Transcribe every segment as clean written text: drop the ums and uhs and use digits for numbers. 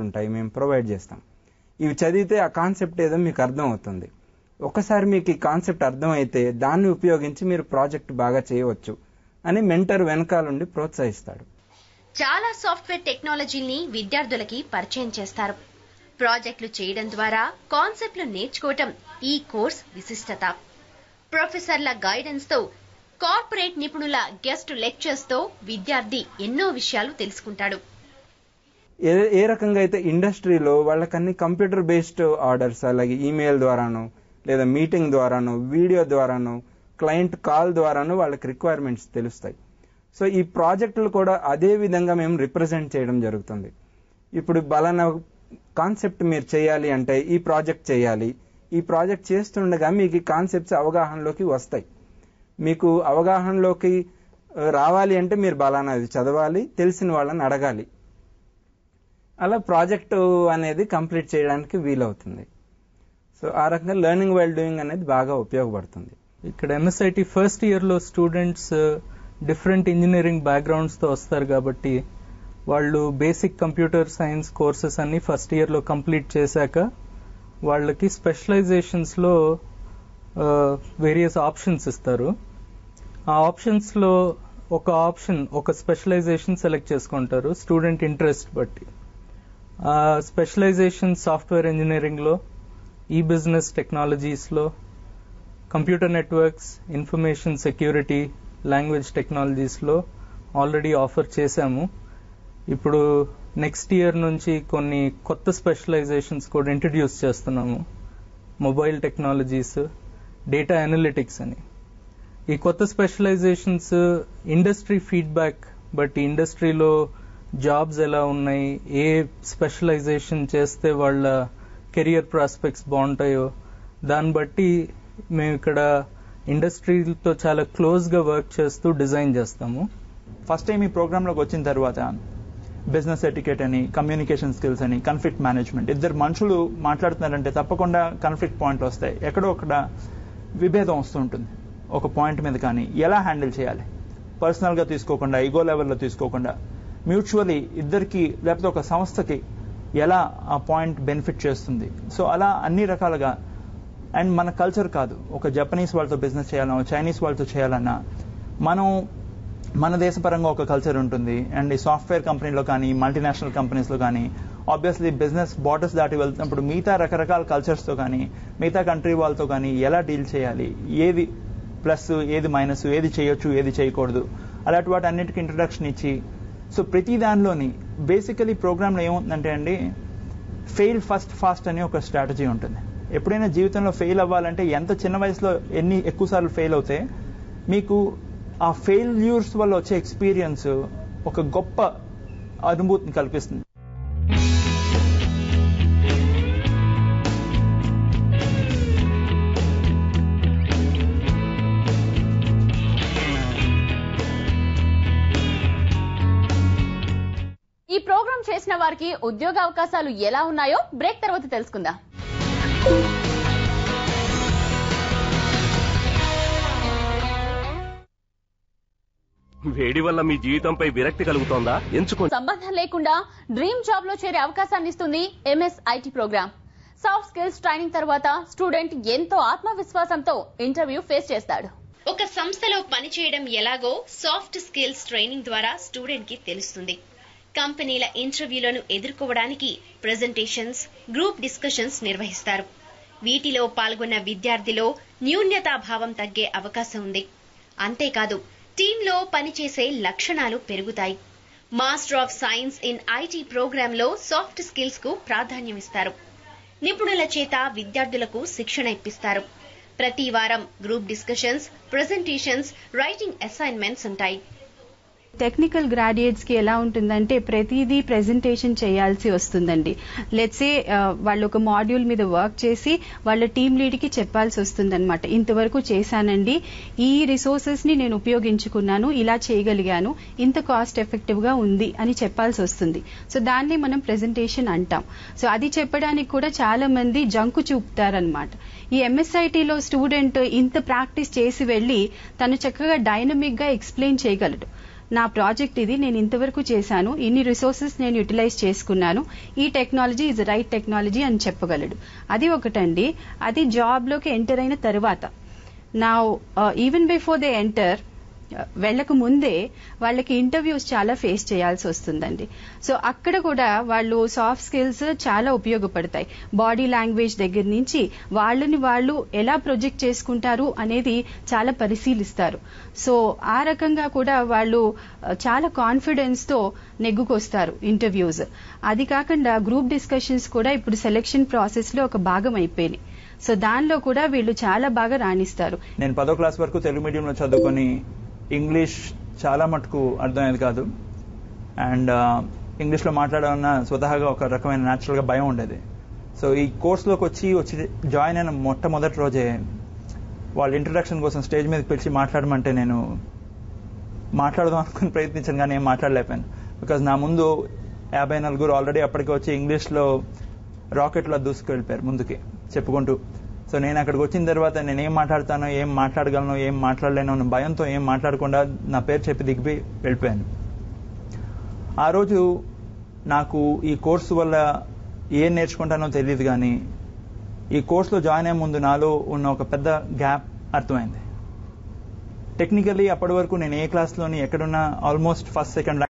ఉంటాయి, మేము ప్రొవైడ్ చేస్తాం. ఇవి చదివితే ఆ కాన్సెప్ట్ ఏదో మీకు అర్థం అవుతుంది. ఒకసారి మీకు ఈ కాన్సెప్ట్ అర్థమైతే దాన్ని ఉపయోగించి మీరు ప్రాజెక్ట్ బాగా చేయవచ్చు అని మెంటర్ వెనకాలండి ప్రోత్సహిస్తాడు. చాలా సాఫ్ట్వేర్ టెక్నాలజీని విద్యార్థులకి పరిచయం చేస్తారు. ప్రాజెక్టులు చేయడం ద్వారా కాన్సెప్ట్లు నేర్చుకోవటం ఈ కోర్స్ విశిష్టత. ప్రొఫెసర్ల గైడెన్స్ తో, కార్పొరేట్ నిపుణుల గెస్ట్ లెక్చర్స్ తో విద్యార్థి ఎన్నో విషయాలు తెలుసుకుంటాడు. ఏ రకంగా అయితే ఇండస్ట్రీలో వాళ్ళకన్నీ కంప్యూటర్ బేస్డ్ ఆర్డర్స్, అలాగే ఈమెయిల్ ద్వారాను లేదా మీటింగ్ ద్వారాను, వీడియో ద్వారాను, క్లయింట్ కాల్ ద్వారాను వాళ్ళకి రిక్వైర్మెంట్స్ తెలుస్తాయి. సో ఈ ప్రాజెక్టులు కూడా అదే విధంగా మేము రిప్రజెంట్ చేయడం జరుగుతుంది. ఇప్పుడు బలానా కాన్సెప్ట్ మీరు చేయాలి అంటే ఈ ప్రాజెక్ట్ చేయాలి. ఈ ప్రాజెక్ట్ చేస్తుండగా మీకు ఈ కాన్సెప్ట్స్ అవగాహనలోకి వస్తాయి. మీకు అవగాహనలోకి రావాలి అంటే మీరు బలానా అది చదవాలి, తెలిసిన వాళ్ళని అడగాలి. అలా ప్రాజెక్టు అనేది కంప్లీట్ చేయడానికి వీలవుతుంది. సో ఆ రకంగా లెర్నింగ్ వైల్ డూయింగ్ అనేది బాగా ఉపయోగపడుతుంది. ఇక్కడ MSIT ఫస్ట్ ఇయర్ లో స్టూడెంట్స్ డిఫరెంట్ ఇంజనీరింగ్ బ్యాక్గ్రౌండ్స్ తో వస్తారు కాబట్టి వాళ్ళు బేసిక్ కంప్యూటర్ సైన్స్ కోర్సెస్ అన్ని ఫస్ట్ ఇయర్ లో కంప్లీట్ చేశాక వాళ్ళకి స్పెషలైజేషన్స్ లో వేరియస్ ఆప్షన్స్ ఇస్తారు. ఆ ఆప్షన్స్ లో ఒక స్పెషలైజేషన్ సెలెక్ట్ చేసుకుంటారు స్టూడెంట్ ఇంట్రెస్ట్ బట్టి. ఆ స్పెషలైజేషన్ సాఫ్ట్వేర్ ఇంజనీరింగ్ లో, ఈ బిజినెస్ టెక్నాలజీస్ లో, computer networks, information security, language technologies లో ఆల్రెడీ ఆఫర్ చేశాము. ఇప్పుడు నెక్స్ట్ ఇయర్ నుంచి కొన్ని కొత్త స్పెషలైజేషన్స్ కూడా ఇంట్రడ్యూస్ చేస్తున్నాము. మొబైల్ టెక్నాలజీస్, డేటా అనలిటిక్స్ అని. ఈ కొత్త స్పెషలైజేషన్స్ ఇండస్ట్రీ ఫీడ్బ్యాక్ బట్టి, ఇండస్ట్రీలో జాబ్స్ ఎలా ఉన్నాయి, ఏ స్పెషలైజేషన్ చేస్తే వాళ్ళ కెరియర్ ప్రాస్పెక్ట్స్ బాగుంటాయో దాన్ని బట్టి మేము ఇక్కడ ఇండస్ట్రీతో చాలా క్లోజ్ గా వర్క్ చేస్తూ డిజైన్ చేస్తాము. ఫస్ట్ టైం ఈ ప్రోగ్రాంలోకి వచ్చిన తర్వాత బిజినెస్ ఎటికెట్ అని, కమ్యూనికేషన్ స్కిల్స్ అని, కాన్ఫ్లిక్ట్ మేనేజ్మెంట్, ఇద్దరు మనుషులు మాట్లాడుతున్నారంటే తప్పకుండా కాన్ఫ్లిక్ట్ పాయింట్లు వస్తాయి. ఎక్కడో ఒకడ విభేదం వస్తూ ఉంటుంది ఒక పాయింట్ మీద. కానీ ఎలా హ్యాండిల్ చేయాలి, పర్సనల్ గా తీసుకోకుండా, ఈగో లెవెల్లో తీసుకోకుండా, మ్యూచువలీ ఇద్దరికి లేకపోతే ఒక సంస్థకి ఎలా ఆ పాయింట్ బెనిఫిట్ చేస్తుంది. సో అలా అన్ని రకాలుగా. అండ్ మన కల్చర్ కాదు, ఒక జపనీస్ వాళ్ళతో బిజినెస్ చేయాలన్నా, చైనీస్ వాళ్ళతో చేయాలన్నా మన దేశపరంగా ఒక కల్చర్ ఉంటుంది. అండ్ ఈ సాఫ్ట్వేర్ కంపెనీలో కానీ, మల్టీనేషనల్ కంపెనీస్లో కానీ ఆబ్వియస్లీ బిజినెస్ బార్డర్స్ దాటి వెళ్తున్నప్పుడు మిగతా రకరకాల కల్చర్స్తో కానీ, మిగతా కంట్రీ వాళ్ళతో కానీ ఎలా డీల్ చేయాలి, ఏది ప్లస్, ఏది మైనస్, ఏది చేయొచ్చు, ఏది చేయకూడదు, అలాంటి వాటి అన్నిటికీ ఇంట్రడక్షన్ ఇచ్చి. సో ప్రతి దానిలోని బేసికలీ ప్రోగ్రాంలో ఏముంటుందంటే అండి, ఫెయిల్ ఫస్ట్ ఫాస్ట్ అని ఒక స్ట్రాటజీ ఉంటుంది. ఎప్పుడైనా జీవితంలో ఫెయిల్ అవ్వాలంటే ఎంత చిన్న వయసులో ఎన్ని ఎక్కువసార్లు ఫెయిల్ అవుతే మీకు ఆ ఫెయిల్యూర్స్ వల్ల వచ్చే ఎక్స్పీరియన్స్ ఒక గొప్ప అనుభూతిని కల్పిస్తుంది. ఈ ప్రోగ్రాం చేసిన వారికి ఉద్యోగ అవకాశాలు ఎలా ఉన్నాయో బ్రేక్ తర్వాత తెలుసుకుందాం. వేడి వల్ల మీ జీవితంపై విరక్తి కలుగుతోందా? ఎంచుకోండి. సంబంధం లేకుండా డ్రీమ్ జాబ్ లో చేరే అవకాశాన్ని ఇస్తుంది MSIT programme. Soft skills training తర్వాత స్టూడెంట్ ఎంతో ఆత్మవిశ్వాసంతో ఇంటర్వ్యూ ఫేస్ చేస్తాడు. ఒక సంస్థలో పనిచేయడం ఎలాగో సాఫ్ట్ స్కిల్స్ ట్రైనింగ్ ద్వారా స్టూడెంట్ కి తెలుస్తుంది. కంపెనీల ఇంటర్వ్యూలను ఎదుర్కోవడానికి ప్రెజెంటేషన్స్, గ్రూప్ డిస్కషన్స్ నిర్వహిస్తారు. వీటిలో పాల్గొన్న విద్యార్థిలో న్యూన్యతాభావం తగ్గే అవకాశం ఉంది. అంతేకాదు, టీంలో పనిచేసే లక్షణాలు పెరుగుతాయి. Master of science in IT ప్రోగ్రాంలో సాఫ్ట్ స్కిల్స్ కు ప్రాధాన్యమిస్తారు. నిపుణుల చేత విద్యార్థులకు శిక్షణ ఇప్పిస్తారు. ప్రతి వారం group discussions, presentations, writing assignments ఉంటాయి. టెక్నికల్ గ్రాడ్యుయేట్స్ కి ఎలా ఉంటుందంటే ప్రతిదీ ప్రెజెంటేషన్ చేయాల్సి వస్తుందండి. లెట్సే వాళ్ళు ఒక మాడ్యూల్ మీద వర్క్ చేసి వాళ్ళ టీమ్ లీడ్ కి చెప్పాల్సి వస్తుందన్నమాట. ఇంతవరకు చేశానండి, ఈ రిసోర్సెస్ ని నేను ఉపయోగించుకున్నాను, ఇలా చేయగలిగాను, ఇంత కాస్ట్ ఎఫెక్టివ్ గా ఉంది అని చెప్పాల్సి వస్తుంది. సో దాన్ని మనం ప్రెజెంటేషన్ అంటాం. సో అది చెప్పడానికి కూడా చాలా మంది జంకు చూపుతారనమాట. ఈ MSITలో స్టూడెంట్ ఇంత ప్రాక్టీస్ చేసి వెళ్లి తను చక్కగా డైనమిక్ గా ఎక్స్ప్లెయిన్ చేయగలడు. నా ప్రాజెక్ట్ ఇది, నేను ఇంతవరకు చేశాను, ఇన్ని రిసోర్సెస్ నేను యూటిలైజ్ చేసుకున్నాను, ఈ టెక్నాలజీ ఇస్ రైట్ టెక్నాలజీ అని చెప్పగలడు. అది ఒకటండి. అది జాబ్లోకి ఎంటర్ అయిన తర్వాత. నా ఈవెన్ బిఫోర్ దే ఎంటర్, వెళ్ళక ముందే వాళ్ళకి ఇంటర్వ్యూస్ చాలా ఫేస్ చేయాల్సి వస్తుందండి. సో అక్కడ కూడా వాళ్ళు సాఫ్ట్ స్కిల్స్ చాలా ఉపయోగపడతాయి. బాడీ లాంగ్వేజ్ దగ్గర నుంచి వాళ్ళని వాళ్ళు ఎలా ప్రొజెక్ట్ చేసుకుంటారు అనేది చాలా పరిశీలిస్తారు. సో ఆ రకంగా కూడా వాళ్ళు చాలా కాన్ఫిడెన్స్ తో నెగ్గుకొస్తారు ఇంటర్వ్యూస్. అది కాకుండా గ్రూప్ డిస్కషన్స్ కూడా ఇప్పుడు సెలెక్షన్ ప్రాసెస్ లో ఒక భాగం అయిపోయినాయి. సో దానిలో కూడా వీళ్ళు చాలా బాగా రాణిస్తారు. నేను 10వ క్లాస్ వరకు తెలుగు మీడియంలో చదువుకొని ఇంగ్లీష్ చాలా మటుకు అర్థమయ్యేది కాదు. అండ్ ఇంగ్లీష్లో మాట్లాడాలన్న స్వతహాగా ఒక రకమైన న్యాచురల్గా భయం ఉండేది. సో ఈ కోర్సులోకి వచ్చి జాయిన్ అయిన మొట్టమొదటి రోజే వాళ్ళ ఇంట్రడక్షన్ కోసం స్టేజ్ మీదకి పిలిచి మాట్లాడమంటే నేను మాట్లాడదాం అనుకుని ప్రయత్నించాను, కానీ ఏం మాట్లాడలేకపోయాను. బికాజ్ నా ముందు 54 ఆల్రెడీ అప్పటికి వచ్చి ఇంగ్లీష్లో రాకెట్లో దూసుకు వెళ్ళిపోయారు ముందుకి చెప్పుకుంటూ. సో నేను అక్కడికి వచ్చిన తర్వాత నేను ఏం మాట్లాడతానో, ఏం మాట్లాడగలను, ఏం మాట్లాడలేనో అన్న భయంతో ఏం మాట్లాడకుండా నా పేరు చెప్పి దిగిపోయి వెళ్ళిపోయాను. ఆ రోజు నాకు ఈ కోర్సు వల్ల ఏం నేర్చుకుంటానో తెలియదు, కానీ ఈ కోర్సులో జాయిన్ అయ్యే ముందు నాలో ఉన్న ఒక పెద్ద గ్యాప్ అర్థమైంది. టెక్నికల్లీ అప్పటి వరకు నేను ఏ క్లాస్లోని ఎక్కడున్నా ఆల్మోస్ట్ ఫస్ట్ సెకండ్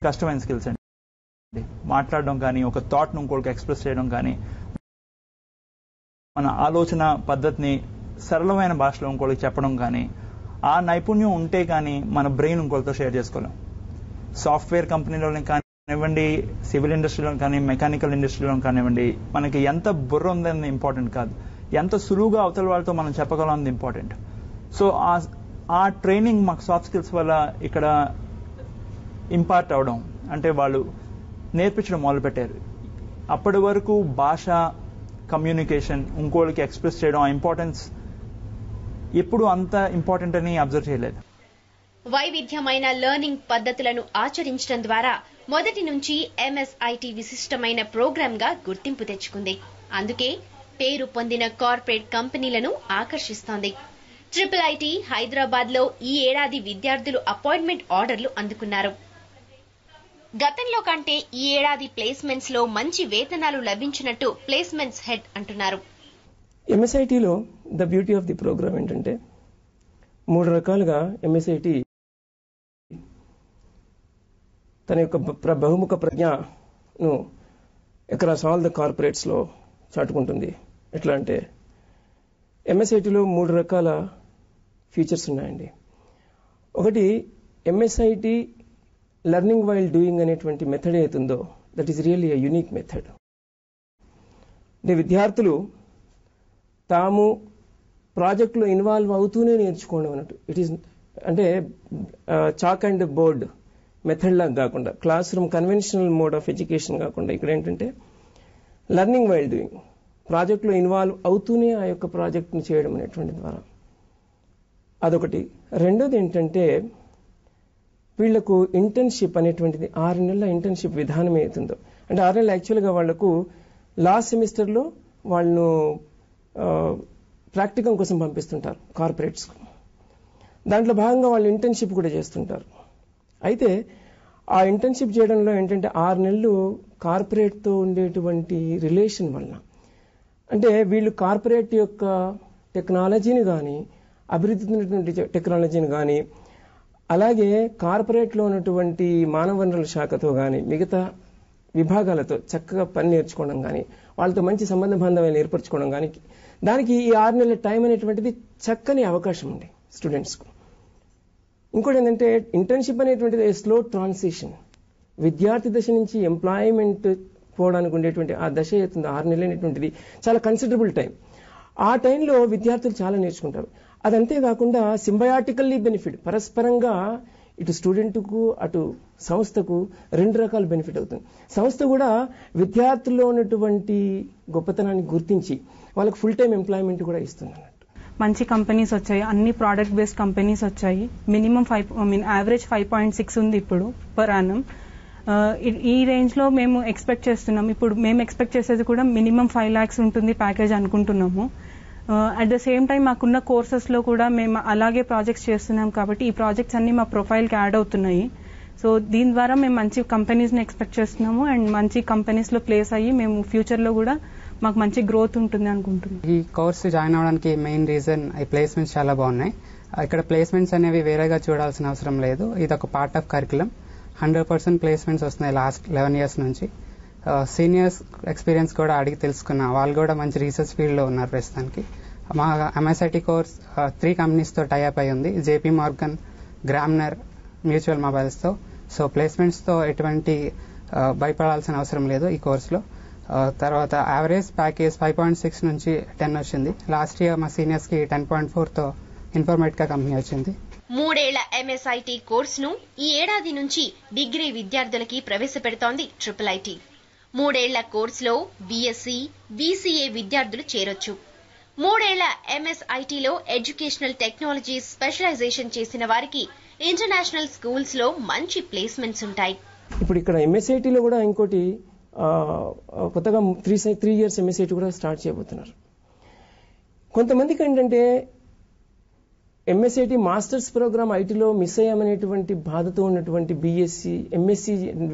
కష్టమైన స్కిల్స్ అండి. మాట్లాడడం కానీ, ఒక థాట్ను ఇంకోటికి ఎక్స్ప్రెస్ చేయడం కానీ, మన ఆలోచన పద్ధతిని సరళమైన భాషలో ఇంకోటికి చెప్పడం కానీ, ఆ నైపుణ్యం ఉంటే కానీ మన బ్రెయిన్ ఇంకోటితో షేర్ చేసుకోలేం. సాఫ్ట్వేర్ కంపెనీలోనే కానివ్వండి, సివిల్ ఇండస్ట్రీలో కానీ, మెకానికల్ ఇండస్ట్రీలో కానివ్వండి, మనకి ఎంత బుర్ర ఉందన్నది ఇంపార్టెంట్ కాదు, ఎంత సులువుగా అవతల వాళ్ళతో మనం చెప్పగలం అన్నది ఇంపార్టెంట్. సో ఆ ట్రైనింగ్ మాకు సాఫ్ట్ స్కిల్స్ వల్ల ఇక్కడ ఇంపార్ట్ అవడం, అంటే వాళ్ళు నేర్పించడం మొదలుపెట్టారు. అప్పటి వరకు భాష, కమ్యూనికేషన్, ఇంకోళ్ళకి ఎక్స్ప్రెస్ చేయడం, ఆ ఇంపార్టెన్స్ ఎప్పుడు అంత ఇంపార్టెంట్ అని అబ్జర్వ్ చేయలేదు. వైవిధ్యమైన లెర్నింగ్ పద్ధతులను ఆచరించడం ద్వారా మొదటి నుంచి ఎంఎస్ఐటి విశిష్టమైన ప్రోగ్రామ్ గా గుర్తింపు తెచ్చుకుంది. అందుకే పేరు పొందిన కార్పొరేట్ కంపెనీలను ఆకర్షిస్తోంది. ట్రిపుల్ హైదరాబాద్ లో ఈ ఏడాది విద్యార్థులు అపాయింట్మెంట్ ఆర్డర్లు అందుకున్నారు. గతంలో కంటే ఈ ఏడాది ప్లేస్మెంట్స్ లో మంచి వేతనాలు లభించినట్టు ప్లేస్మెంట్స్ హెడ్ అంటున్నారు. ఎంఎస్ఐటిలో the beauty of the programme ఏంటంటే 3 రకాలుగా ఎంఎస్ఐటి తన యొక్క బహుముఖ ప్రజ్ఞను అక్రాస్ ఆల్ ద కార్పొరేట్స్ లో చాటుకుంటుంది. ఎట్లా అంటే ఎంఎస్ఐటిలో 3 రకాల ఫీచర్స్ ఉన్నాయండి. ఒకటి ఎంఎస్ఐటి లెర్నింగ్ వైల్ డూయింగ్ అనేటువంటి మెథడ్ ఏతుందో that is really a unique method. అంటే విద్యార్థులు తాము ప్రాజెక్టులో ఇన్వాల్వ్ అవుతూనే నేర్చుకోవడం అన్నట్టు. ఇట్ ఈస్ అంటే చాక్ అండ్ బోర్డ్ మెథడ్ లాగా కాకుండా, classroom conventional mode of education కాకుండా ఇక్కడ ఏంటంటే లెర్నింగ్ వైల్ డూయింగ్, ప్రాజెక్టులో ఇన్వాల్వ్ అవుతూనే ఆ యొక్క ప్రాజెక్ట్ని చేయడం అనేటువంటి ద్వారా అదొకటి. రెండోది ఏంటంటే వీళ్లకు ఇంటర్న్షిప్ అనేటువంటిది 6 నెలల ఇంటర్న్షిప్ విధానం ఏతుందో, అంటే 6 నెలలు యాక్చువల్గా వాళ్లకు లాస్ట్ సెమిస్టర్లో వాళ్ళను ప్రాక్టికం కోసం పంపిస్తుంటారు కార్పొరేట్స్కు. దాంట్లో భాగంగా వాళ్ళు ఇంటర్న్షిప్ కూడా చేస్తుంటారు. అయితే ఆ ఇంటర్న్షిప్ చేయడంలో ఏంటంటే 6 నెలలు కార్పొరేట్తో ఉండేటువంటి రిలేషన్ వలన, అంటే వీళ్ళు కార్పొరేట్ యొక్క టెక్నాలజీని కానీ, అభివృద్ధి చెందినటువంటి టెక్నాలజీని కానీ, అలాగే కార్పొరేట్లో ఉన్నటువంటి మానవ వనరుల శాఖతో కానీ, మిగతా విభాగాలతో చక్కగా పని నేర్చుకోవడం కానీ, వాళ్ళతో మంచి సంబంధ బాంధవ్యాలు ఏర్పరచుకోవడం కానీ, దానికి ఈ 6 నెలల టైం అనేటువంటిది చక్కని అవకాశం ఉంది స్టూడెంట్స్కు. ఇంకోటి ఏంటంటే ఇంటర్న్షిప్ అనేటువంటిది స్లో ట్రాన్సిషన్, విద్యార్థి దశ నుంచి ఎంప్లాయ్మెంట్ పోవడానికి ఉండేటువంటి ఆ దశ అవుతుంది 6 నెలలు అనేటువంటిది చాలా కన్సిడరబుల్ టైం. ఆ టైంలో విద్యార్థులు చాలా నేర్చుకుంటారు. అదంతే కాకుండా సింబయాటికల్లీ బెనిఫిట్, పరస్పరంగా ఇటు స్టూడెంట్కు అటు సంస్థకు 2 రకాల బెనిఫిట్ అవుతుంది. సంస్థ కూడా విద్యార్థుల్లో ఉన్నటువంటి గొప్పతనాన్ని గుర్తించి వాళ్ళకి ఫుల్ టైం ఎంప్లాయ్మెంట్ కూడా ఇస్తుంది అన్నట్టు. మంచి కంపెనీస్ వచ్చాయి, అన్ని ప్రోడక్ట్ బేస్డ్ కంపెనీస్ వచ్చాయి. మినిమం యావరేజ్ 5.6 ఉంది ఇప్పుడు పర్ యానం. ఈ రేంజ్లో మేము ఎక్స్పెక్ట్ చేస్తున్నాం. ఇప్పుడు మేము ఎక్స్పెక్ట్ చేసేది కూడా మినిమం 5 lakhs ఉంటుంది ప్యాకేజ్ అనుకుంటున్నాము. అట్ ద సేమ్ టైం మాకున్న కోర్సెస్లో కూడా మేము అలాగే ప్రాజెక్ట్స్ చేస్తున్నాం కాబట్టి ఈ ప్రాజెక్ట్స్ అన్ని మా ప్రొఫైల్కి యాడ్ అవుతున్నాయి. సో దీని ద్వారా మేము మంచి కంపెనీస్ని ఎక్స్పెక్ట్ చేస్తున్నాము అండ్ మంచి కంపెనీస్లో ప్లేస్ అయ్యి మేము ఫ్యూచర్లో కూడా మాకు మంచి గ్రోత్ ఉంటుంది అనుకుంటున్నాం. ఈ కోర్స్ జాయిన్ అవడానికి మెయిన్ రీజన్ ఈ ప్లేస్మెంట్స్ చాలా బాగున్నాయి. ఇక్కడ ప్లేస్మెంట్స్ అనేవి వేరేగా చూడాల్సిన అవసరం లేదు. ఇది ఒక పార్ట్ ఆఫ్ కరికులం. 100% ప్లేస్మెంట్స్ వస్తున్నాయి లాస్ట్ 11 years నుంచి. సీనియర్స్ ఎక్స్పీరియన్స్ కూడా అడిగి తెలుసుకున్నా, వాళ్ళు కూడా మంచి రీసెర్చ్ ఫీల్డ్లో ఉన్నారు ప్రస్తుతానికి. మా MSIT కోర్స్ 3 కంపెనీస్తో టైఅప్ అయి ఉంది, JP Morgan, గ్రామ్నర్, మ్యూచువల్ మొబైల్స్తో. సో ప్లేస్మెంట్స్తో ఎటువంటి భయపడాల్సిన అవసరం లేదు ఈ కోర్సులో. తర్వాత యావరేజ్ ప్యాకేజ్ 5.6 నుంచి 10 వచ్చింది. లాస్ట్ ఇయర్ మా సీనియర్స్కి 10.4తో ఇన్ఫర్మేటికా కంపెనీ వచ్చింది. 3 ఏళ్ల MSIT కోర్సును ఈ ఏడాది నుంచి డిగ్రీ విద్యార్థులకి ప్రవేశపెడుతోంది IIIT. 3 ఏళ్ల కోర్సులో BSc, BCA విద్యార్థులు చేరొచ్చు. 3 ఏళ్ల MSITలో ఎడ్యుకేషనల్ టెక్నాలజీ స్పెషలైజేషన్ చేసిన వారికి ఇంటర్నేషనల్ స్కూల్స్ లో మంచి ప్లేస్మెంట్స్ ఉంటాయి. ఇప్పుడు ఇక్కడ MSITలో కూడా ఇంకోటి కొత్తగా 3 years MSIT కూడా స్టార్ట్ చేయబోతున్నారు. కొంతమందికి ఏంటంటే MSIT మాస్టర్స్ ప్రోగ్రామ్ ఐటీలో మిస్ అయ్యామనేటువంటి బాధతో ఉన్నటువంటి BSc, MSc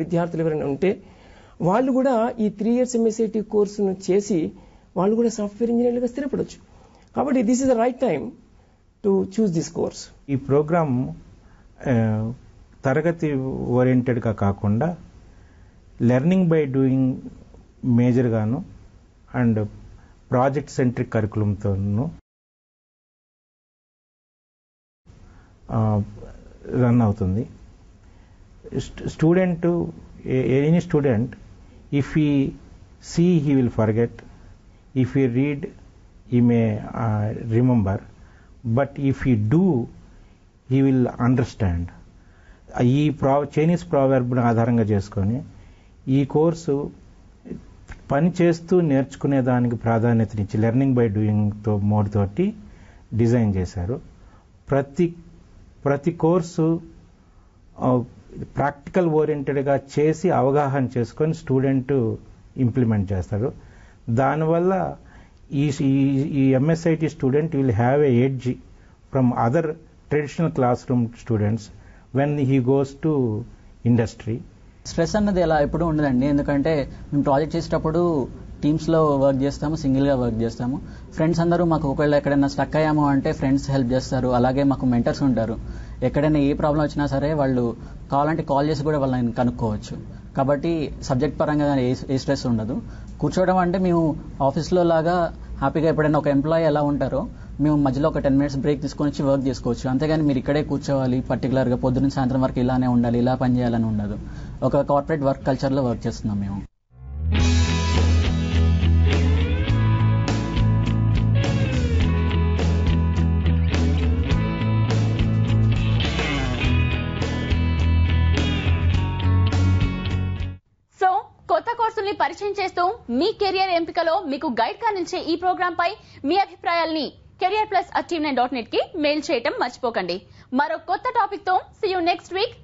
విద్యార్థులు ఎవరైనా ఉంటే వాళ్ళు కూడా ఈ 3 years MSIT కోర్సును చేసి వాళ్ళు కూడా సాఫ్ట్వేర్ ఇంజనీర్లుగా స్థిరపడవచ్చు. కాబట్టి this is the right time to choose this course. ఈ ప్రోగ్రామ్ తరగతి ఓరియంటెడ్గా కాకుండా లెర్నింగ్ బై డూయింగ్ మేజర్గాను అండ్ ప్రాజెక్ట్ సెంట్రిక్ కరికులంతోనూ రన్ అవుతుంది. Student, any student, if he see he will forget, if he read he may remember, but if he do he will understand. ఈ Chinese ప్రావర్బ్ను ఆధారంగా చేసుకొని ఈ కోర్సు పని చేస్తూ నేర్చుకునే దానికి ప్రాధాన్యతనిచ్చి లెర్నింగ్ బై డూయింగ్తో మోడ్ తోటి డిజైన్ చేశారు. ప్రతి కోర్సు ప్రాక్టికల్ ఓరియంటెడ్గా చేసి అవగాహన చేసుకొని స్టూడెంట్ ఇంప్లిమెంట్ చేస్తారు. దానివల్ల ఈ MSIT student will have a edge from other traditional class room students when he goes to industry. Stress అన్నది ఎలా ఎప్పుడు ఉండదండి, ఎందుకంటే మేము ప్రాజెక్ట్ చేసేటప్పుడు టీమ్స్లో వర్క్ చేస్తాము, సింగిల్గా వర్క్ చేస్తాము. ఫ్రెండ్స్ అందరూ మాకు ఒకవేళ ఎక్కడైనా స్టక్ అయ్యాము అంటే ఫ్రెండ్స్ హెల్ప్ చేస్తారు. అలాగే మాకు మెంటర్స్ ఉంటారు. ఎక్కడైనా ఏ ప్రాబ్లం వచ్చినా సరే వాళ్ళు కావాలంటే కాల్ చేసి కూడా వాళ్ళని కనుక్కోవచ్చు. కాబట్టి సబ్జెక్ట్ పరంగా ఏ స్ట్రెస్ ఉండదు. కూర్చోవడం అంటే మేము ఆఫీస్లో లాగా హ్యాపీగా ఎప్పుడైనా ఒక ఎంప్లాయీ ఎలా ఉంటారో మేము మధ్యలో ఒక 10 minutes బ్రేక్ తీసుకొని వచ్చి వర్క్ చేసుకోవచ్చు. అంతేగాని మీరు ఇక్కడే కూర్చోవాలి, పర్టికులర్గా పొద్దున్న సాయంత్రం వరకు ఇలానే ఉండాలి, ఇలా పని చేయాలని ఉండదు. ఒక కార్పొరేట్ వర్క్ కల్చర్లో వర్క్ చేస్తున్నాం మేము. కొత్త కోర్సుల్ని పరిచయం చేస్తూ మీ కెరియర్ ఎంపికలో మీకు గైడ్ గా నిలిచే ఈ ప్రోగ్రామ్ పై మీ అభిప్రాయాల్ని careerplus@team9.net కి మెయిల్ చేయటం మర్చిపోకండి. మరో కొత్త టాపిక్ తో సీ యు నెక్స్ట్ వీక్.